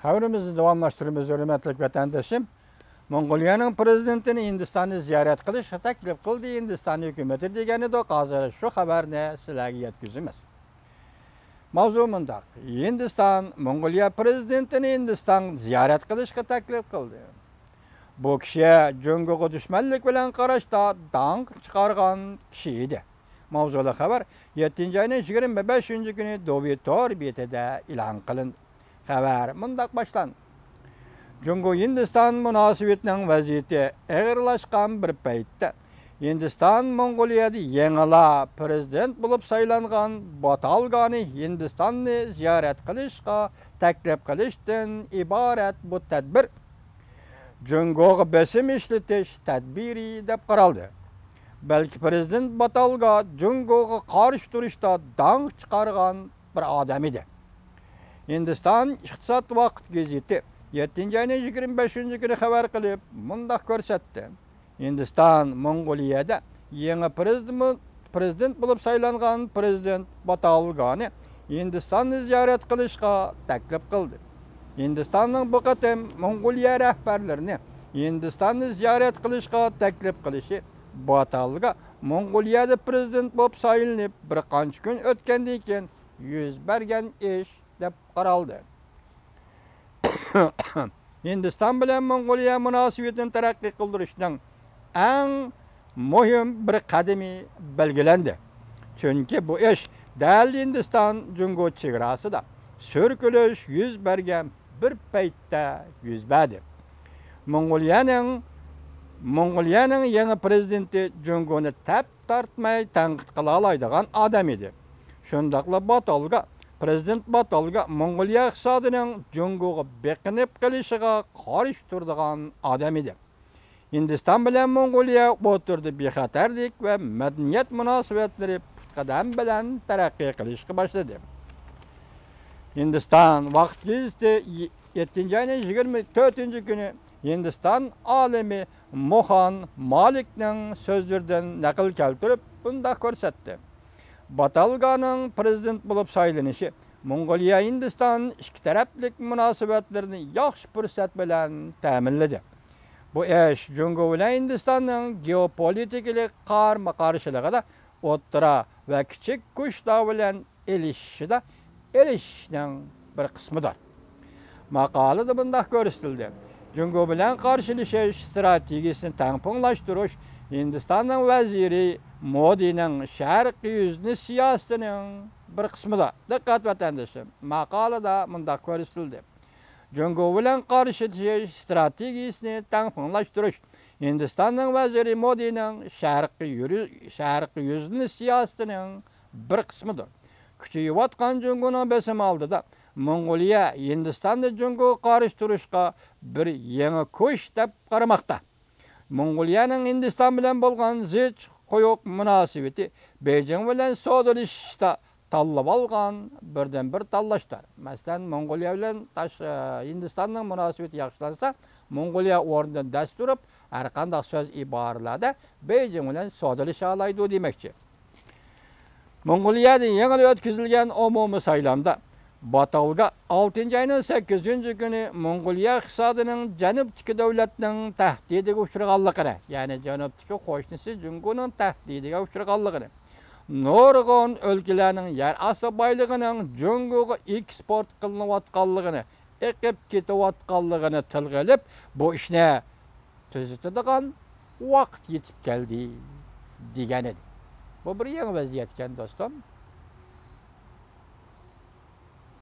Havrimizni davomlashtiramiz, hurmatli vatandoshim. Mongoliyaning prezidentini Hindistonni ziyorat qilish taklif qildi Hindiston hukumati deganida hozir shu xabarni sizlarga yetkazamiz. Mavzu mundaq. Hindiston Mongoliya prezidentini Hindiston ziyorat qilishga taklif qildi. Bu kishi Jungoga dushmanlik bilan qarashda dong chiqargan kishi edi. Mavzuli xabar 7-oyning 25-kuni Dovitor betida e'lon qilindi. Xabar mundaq boshlandi. Jungo-Hindiston munosabatining vaziyati og'irlashgan bir paytda Hindiston Mongoliyada yangi prezident bo'lib saylangan Batalgani Hindistonni ziyorat qilishga taklif qilishdan iborat bu tadbir Jungoga besim ishlatish tadbiri deb qaraldi. Balki prezident Batalga Jungoga qarshi turishda dong chiqargan bir odam edi. Hindiston iqtisod vaqt gazeti 7-oyning 25-kuni xabar qilib, mundaq ko'rsatdi. Hindiston Mongoliyada yangi prezident bo'lib saylangan prezident Batalgani Hindistonni ziyorat qilishga taklif qildi. Hindistonning bu qatim Mongoliya rahbarlarini Hindistonni ziyorat qilishga taklif qilishi Batalga Mongoliyada prezident bo'lib saylanib bir qancha kun o'tgandan keyin yuz bergan ish deb qaraldi. Hindiston bilan Mongoliya munosabatini taraqqiy qildirishning eng muhim bir qadami belgilandi. Chunki bu ish dal Hindiston Jungo chegarasida so'rkilish yuz bergan bir paytda yuz berdi. Mongoliyaning yangi prezidenti Jungoni tap tortmay tanqid qila oladigan odam edi. Shundaqla Batalga Prezident Batalga Mongoliya iqtisodining Jungoga beqinib qilishiga qarshi turadigan odam edi. Hindiston bilan Mongoliya o'tirdi bexatarlik va madaniyat munosabatlari qadam bilan taraqqiy qilishga boshladi. Hindiston vaqt gazeti 7-oyning 24-kuni Hindiston olimi Mohan Malikning so'zlaridan naql keltirib bunda ko'rsatdi. Batalganing prezident bo'lib saylanishi Mongoliya Hindiston ikki taraflik munosabatlarini yaxshi fursat bilan ta'minladi. Bu ish Jungo bilan Hindistonning geopolitik qarama-qarshiligida o'rta va kichik kuchlar bilan elishishning bir qismidir. Maqolada bunday ko'rsatildi. Jungo bilan qarshilashish strategiyasini tangpunglashtirish Hindistonning vaziri Modining sharqiy yuzni siyosatining bir qismidir. Diqqat vatandoshim, maqolada bunday ko'rsatildi. Jungo bilan qarshilashish strategiyasini tangpunglashtirish Hindistonning vaziri Modining sharqiy yuzni siyosatining bir qismidir. Kuchayayotgan Jungoning besim oldida Mongoliya Hindistonni Jungoga qarshi turishga bir yangi kuch deb qaramoqda. Mongoliyaning Hindiston bilan bo'lgan zich qo'yiq munosabati Beijing bilan savdolashishda tanlab olgan birdan bir tanlashdir. Masalan, Mongoliya bilan Hindistonning munosabati yaxshilansa, Mongoliya o'rnidan dast turib, har qanday so'z iboralarda Beijing bilan savdolasha oladi demoqchi. Mongoliyada yangi o'tkazilgan umumiy saylovda Batalga 6-oyning 8-kuni Mongoliya iqtisodining janubdagi davlatning tahdidiga uchraganligini, ya'ni janubdagi qo'shnisi Jungoning tahdidiga uchraganligini, nurg'un o'lkalarning yer osti boyligining Jungoga eksport qilinayotganligini, eqib ketayotganligini tilga olib, bu ishni tuzatadigan vaqt yetib keldi degan edi. Bu bir yangi vaziyat ekan do'stim.